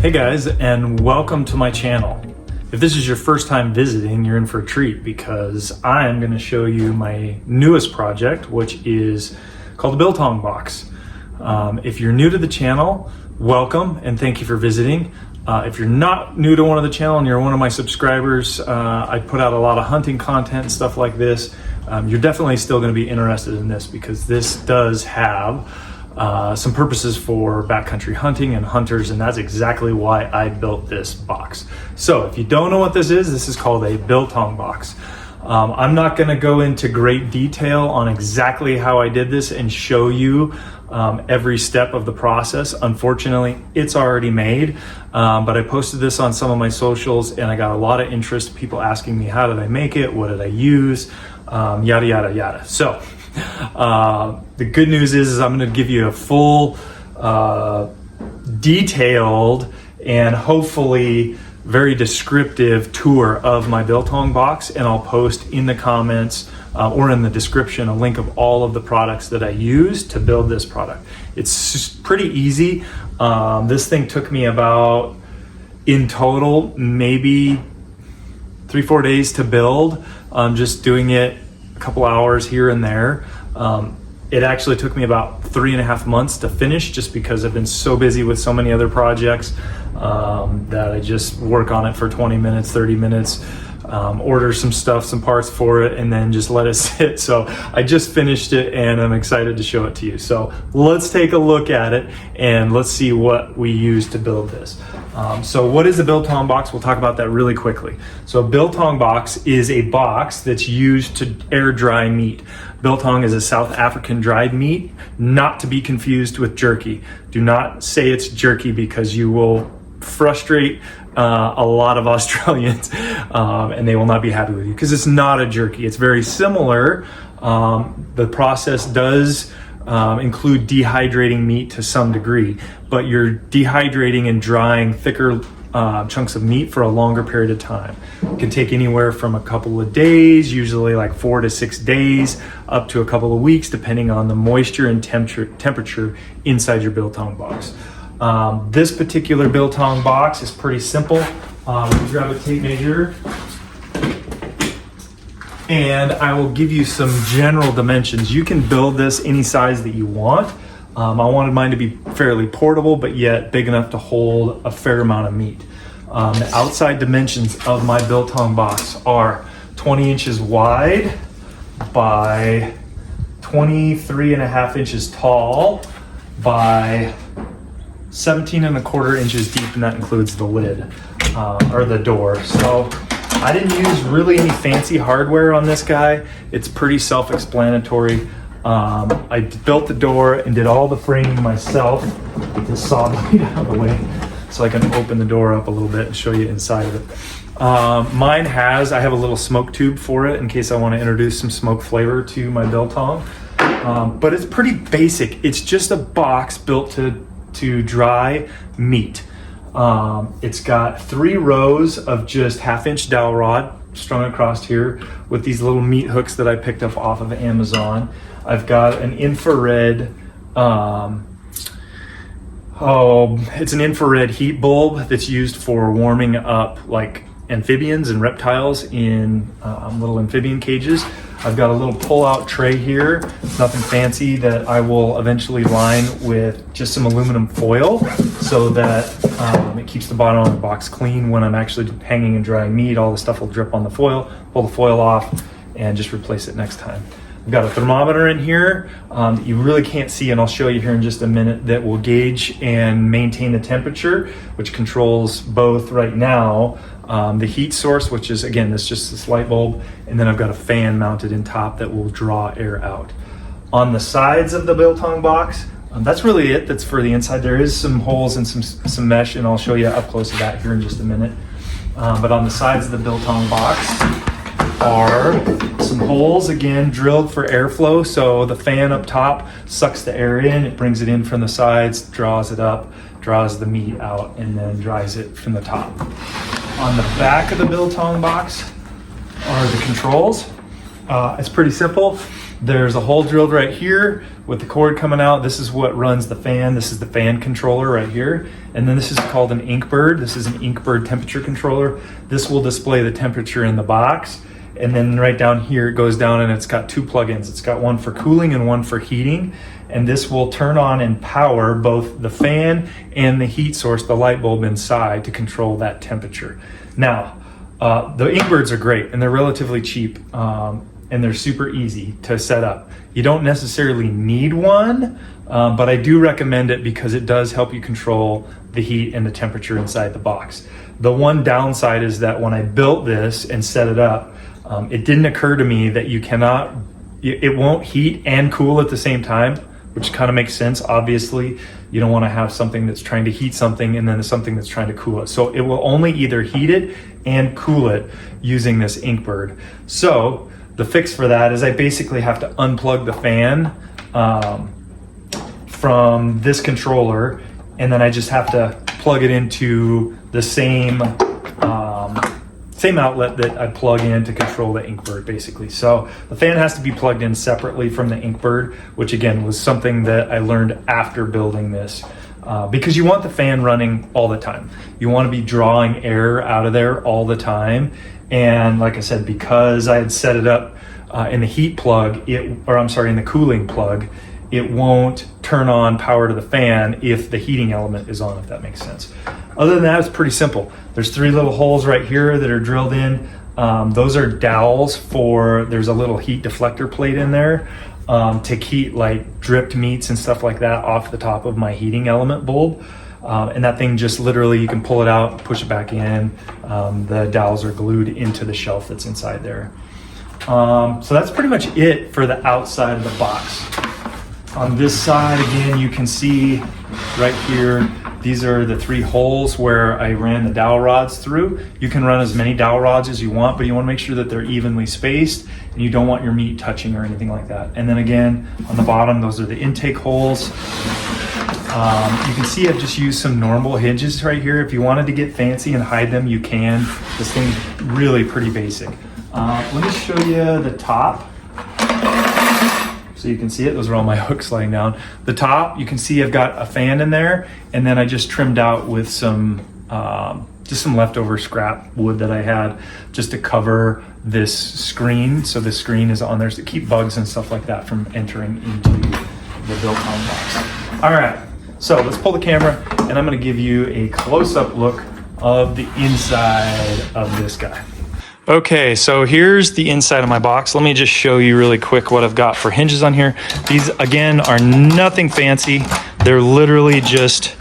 Hey guys, and welcome to my channel. If this is your first time visiting, you're in for a treat because I am going to show you my newest project, which is called the Biltong Box. If you're new to the channel, welcome and thank you for visiting. If you're not new to one of the channel and you're one of my subscribers, I put out a lot of hunting content and stuff like this. You're definitely still going to be interested in this because this does have some purposes for backcountry hunting and hunters, and that's exactly why I built this box. So if you don't know what this is called a Biltong Box. I'm not going to go into great detail on exactly how I did this and show you every step of the process. Unfortunately, it's already made, but I posted this on some of my socials and I got a lot of interest, people asking me how did I make it, what did I use, yada yada yada. So the good news is I'm going to give you a full, detailed, and hopefully very descriptive tour of my Biltong box, and I'll post in the comments or in the description a link of all of the products that I used to build this product. It's just pretty easy. This thing took me about, in total, maybe 3-4 days to build. Just doing it a couple hours here and there. It actually took me about 3.5 months to finish just because I've been so busy with so many other projects that I just work on it for 20 minutes, 30 minutes, order some stuff, some parts for it, and then just let it sit. So I just finished it and I'm excited to show it to you. So let's take a look at it and let's see what we used to build this. So what is a Biltong box? We'll talk about that really quickly. So a Biltong box is a box that's used to air dry meat. Biltong is a South African dried meat, not to be confused with jerky. Do not say it's jerky because you will frustrate a lot of Australians and they will not be happy with you because it's not a jerky. It's very similar. The process does include dehydrating meat to some degree, but you're dehydrating and drying thicker chunks of meat for a longer period of time. It can take anywhere from a couple of days, usually like 4 to 6 days, up to a couple of weeks, depending on the moisture and temperature inside your Biltong box. This particular Biltong box is pretty simple. You grab a tape measure and I will give you some general dimensions. You can build this any size that you want. I wanted mine to be fairly portable, but yet big enough to hold a fair amount of meat. The outside dimensions of my Biltong box are 20 inches wide by 23.5 inches tall by 17.25 inches deep, and that includes the lid or the door. So I didn't use really any fancy hardware on this guy. It's pretty self-explanatory. I built the door and did all the framing myself with this saw blade out of the way so I can open the door up a little bit and show you inside of it. I have a little smoke tube for it in case I want to introduce some smoke flavor to my Biltong. But it's pretty basic. It's just a box built to dry meat. It's got 3 rows of just 1/2-inch dowel rod strung across here with these little meat hooks that I picked up off of Amazon. I've got an infrared, it's an infrared heat bulb that's used for warming up like amphibians and reptiles in little amphibian cages. I've got a little pull-out tray here, nothing fancy, that I will eventually line with just some aluminum foil so that it keeps the bottom of the box clean. When I'm actually hanging and drying meat, all the stuff will drip on the foil. Pull the foil off and just replace it next time. I've got a thermometer in here that you really can't see, and I'll show you here in just a minute, that will gauge and maintain the temperature, which controls both right now the heat source, which is again just this light bulb, and then I've got a fan mounted in top that will draw air out. On the sides of the Biltong box, that's really it. That's for the inside. There is some holes and some mesh, and I'll show you up close of that here in just a minute. But on the sides of the Biltong box are some holes, again drilled for airflow, so the fan up top sucks the air in, it brings it in from the sides, draws it up, draws the meat out, and then dries it from the top. On the back of the Biltong box are the controls. It's pretty simple. There's a hole drilled right here with the cord coming out. This is what runs the fan. This is the fan controller right here. And then this is called an Inkbird. This is an Inkbird temperature controller. This will display the temperature in the box. And then right down here, it goes down and it's got two plugins. It's got one for cooling and one for heating. And this will turn on and power both the fan and the heat source, the light bulb inside, to control that temperature. Now, the Inkbirds are great and they're relatively cheap. And they're super easy to set up. You don't necessarily need one, but I do recommend it because it does help you control the heat and the temperature inside the box. The one downside is that when I built this and set it up, it didn't occur to me that it won't heat and cool at the same time, which kind of makes sense. Obviously, you don't want to have something that's trying to heat something and then something that's trying to cool it. So it will only either heat it and cool it using this Inkbird. So the fix for that is I basically have to unplug the fan from this controller, and then I just have to plug it into the same outlet that I plug in to control the Inkbird, basically. So the fan has to be plugged in separately from the Inkbird, which again was something that I learned after building this. Because you want the fan running all the time. You want to be drawing air out of there all the time. And like I said, because I had set it up in the heat plug, in the cooling plug, it won't turn on power to the fan if the heating element is on, if that makes sense. Other than that, it's pretty simple. There's three little holes right here that are drilled in. Those are dowels there's a little heat deflector plate in there to keep like dripped meats and stuff like that off the top of my heating element bulb. And that thing just literally, you can pull it out, push it back in. The dowels are glued into the shelf that's inside there. So that's pretty much it for the outside of the box. On this side, again, you can see right here, these are the three holes where I ran the dowel rods through. You can run as many dowel rods as you want, but you want to make sure that they're evenly spaced and you don't want your meat touching or anything like that. And then again, on the bottom, those are the intake holes. You can see I've just used some normal hinges right here. If you wanted to get fancy and hide them, you can. This thing's really pretty basic. Let me show you the top. So you can see it, those are all my hooks laying down. The top, you can see I've got a fan in there, and then I just trimmed out with some leftover scrap wood that I had just to cover this screen. So this screen is on there to keep bugs and stuff like that from entering into the Biltong box. All right, so let's pull the camera and I'm gonna give you a close-up look of the inside of this guy. Okay, so here's the inside of my box. Let me just show you really quick what I've got for hinges on here. These, again, are nothing fancy. They're literally just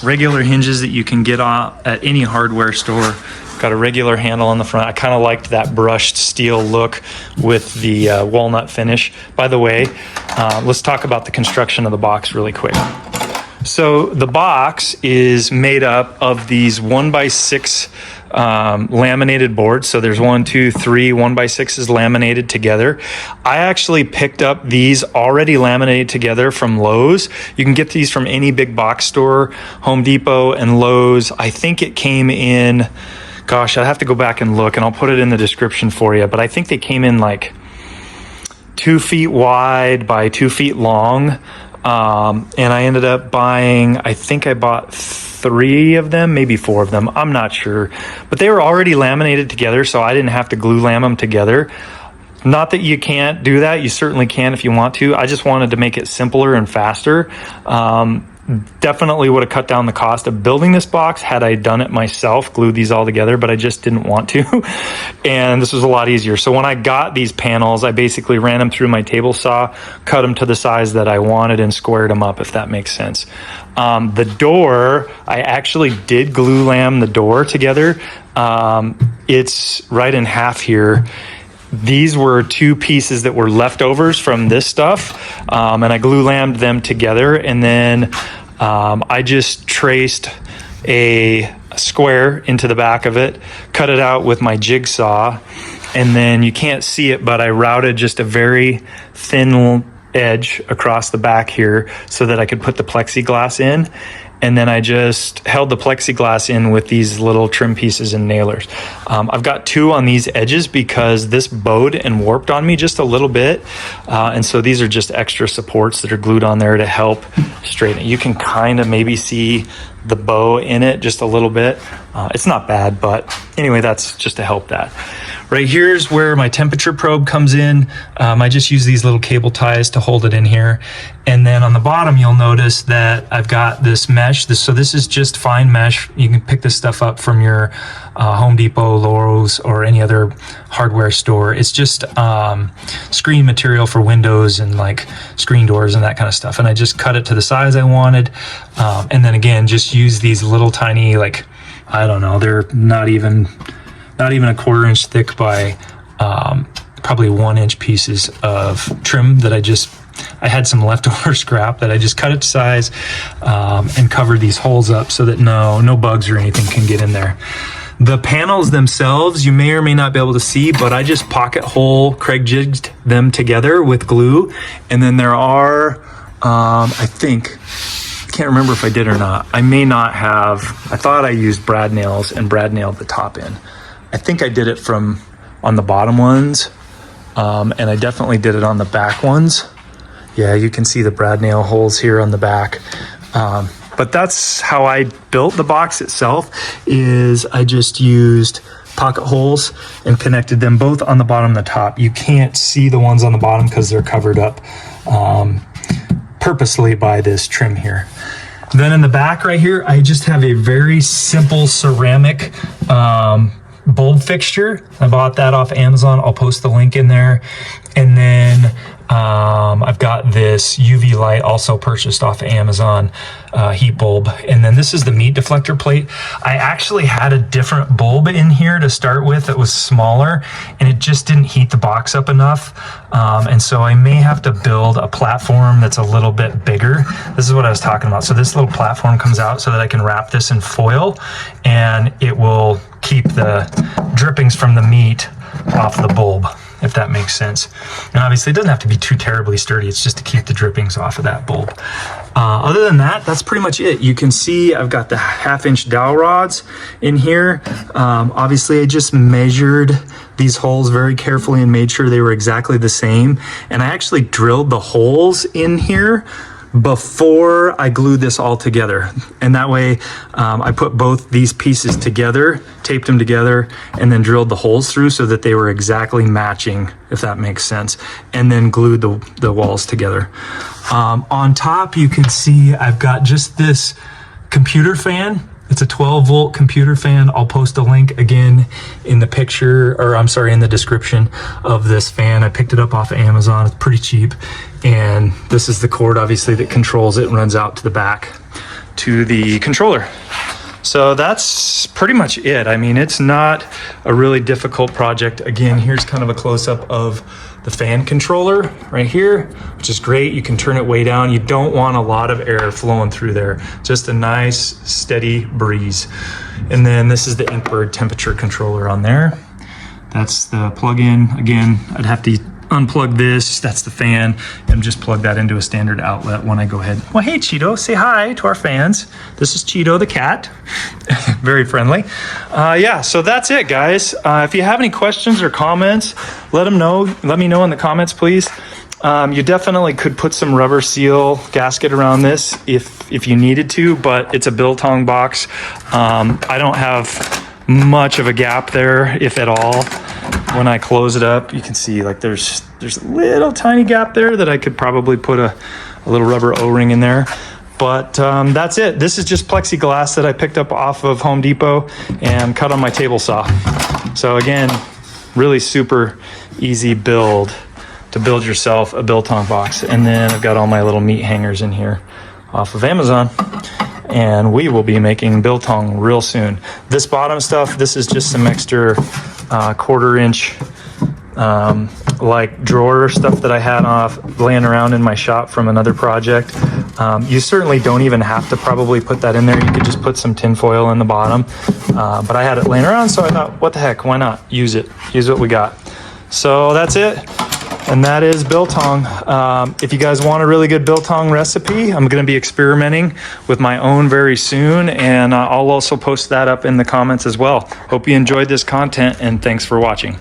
regular hinges that you can get at any hardware store. Got a regular handle on the front. I kind of liked that brushed steel look with the walnut finish. By the way, let's talk about the construction of the box really quick. So the box is made up of these 1x6 laminated boards. So there's 1, 2, 3 1x6s laminated together. I actually picked up these already laminated together from Lowe's. You can get these from any big box store, Home Depot and Lowe's. I think it came in, gosh, I'd have to go back and look, and I'll put it in the description for you, but I think they came in like 2 feet wide by 2 feet long. And I ended up buying, I think I bought 3 of them, maybe 4 of them. I'm not sure, but they were already laminated together, so I didn't have to glue lam them together. Not that you can't do that. You certainly can if you want to. I just wanted to make it simpler and faster. Definitely would have cut down the cost of building this box had I done it myself, glued these all together, but I just didn't want to. And this was a lot easier. So when I got these panels, I basically ran them through my table saw, cut them to the size that I wanted, and squared them up, if that makes sense. The door, I actually did glue lam the door together. It's right in half here. These were 2 pieces that were leftovers from this stuff, and I glue lammed them together, and then I just traced a square into the back of it, cut it out with my jigsaw, and then you can't see it, but I routed just a very thin edge across the back here so that I could put the plexiglass in. and then I just held the plexiglass in with these little trim pieces and nailers. I've got 2 on these edges because this bowed and warped on me just a little bit, and so these are just extra supports that are glued on there to help straighten it. You can kind of maybe see the bow in it just a little bit. It's not bad, but anyway, that's just to help that. Right here's where my temperature probe comes in. I just use these little cable ties to hold it in here. And then on the bottom, you'll notice that I've got this mesh. So this is just fine mesh. You can pick this stuff up from your Home Depot, Lowe's, or any other hardware store. It's just screen material for windows and like screen doors and that kind of stuff. And I just cut it to the size I wanted. And then again, just use these little tiny, like, I don't know, they're not even a 1/4 inch thick by probably 1 inch pieces of trim that I had some leftover scrap that I just cut it to size and covered these holes up so that no bugs or anything can get in there. The panels themselves, you may or may not be able to see, but I just pocket hole Craig jigged them together with glue. And then there are, I can't remember if I did or not. I may not have. I thought I used brad nails and brad nailed the top in. I think I did it from on the bottom ones, and I definitely did it on the back ones. Yeah, you can see the brad nail holes here on the back. But that's how I built the box itself, is I just used pocket holes and connected them both on the bottom and the top. You can't see the ones on the bottom because they're covered up purposely by this trim here. Then in the back right here, I just have a very simple ceramic bulb fixture. I bought that off Amazon. I'll post the link in there. And then I've got this UV light also purchased off Amazon, heat bulb. And then this is the meat deflector plate. I actually had a different bulb in here to start with that was smaller, and it just didn't heat the box up enough. And so I may have to build a platform that's a little bit bigger. This is what I was talking about. So this little platform comes out so that I can wrap this in foil, and it will keep the drippings from the meat off the bulb, if that makes sense. And obviously it doesn't have to be too terribly sturdy. It's just to keep the drippings off of that bulb. Other than that, that's pretty much it. You can see I've got the 1/2 inch dowel rods in here. Obviously I just measured these holes very carefully and made sure they were exactly the same. And I actually drilled the holes in here before I glued this all together. And that way I put both these pieces together, taped them together, and then drilled the holes through so that they were exactly matching, if that makes sense, and then glued the walls together. On top, you can see I've got just this computer fan. It's a 12-volt computer fan. I'll post a link again in the picture, or I'm sorry, in the description of this fan. I picked it up off of Amazon. It's pretty cheap. And this is the cord, obviously, that controls it and runs out to the back to the controller. So that's pretty much it. I mean, it's not a really difficult project. Again, here's kind of a close-up of the fan controller right here, which is great. You can turn it way down. You don't want a lot of air flowing through there. Just a nice, steady breeze. And then this is the Inkbird temperature controller on there. That's the plug-in. Again, I'd have to unplug this. That's the fan, and just plug that into a standard outlet when I go ahead. Well, hey, Cheeto, say hi to our fans. This is Cheeto the cat. Very friendly. Yeah, so that's it, guys. If you have any questions or comments, let me know in the comments, please. You definitely could put some rubber seal gasket around this if you needed to, but it's a Biltong box. I don't have much of a gap there, if at all. When I close it up, you can see like there's a little tiny gap there that I could probably put a little rubber O-ring in there. But that's it. This is just plexiglass that I picked up off of Home Depot and cut on my table saw. So again, really super easy build to build yourself a Biltong box. And then I've got all my little meat hangers in here off of Amazon. And we will be making biltong real soon. This bottom stuff, this is just some extra 1/4 inch like drawer stuff that I had laying around in my shop from another project. You certainly don't even have to probably put that in there. You could just put some tin foil in the bottom. But I had it laying around, so I thought, what the heck, why not use it? Use what we got. So that's it. And that is biltong. If you guys want a really good biltong recipe, I'm going to be experimenting with my own very soon, and I'll also post that up in the comments as well. Hope you enjoyed this content, and thanks for watching.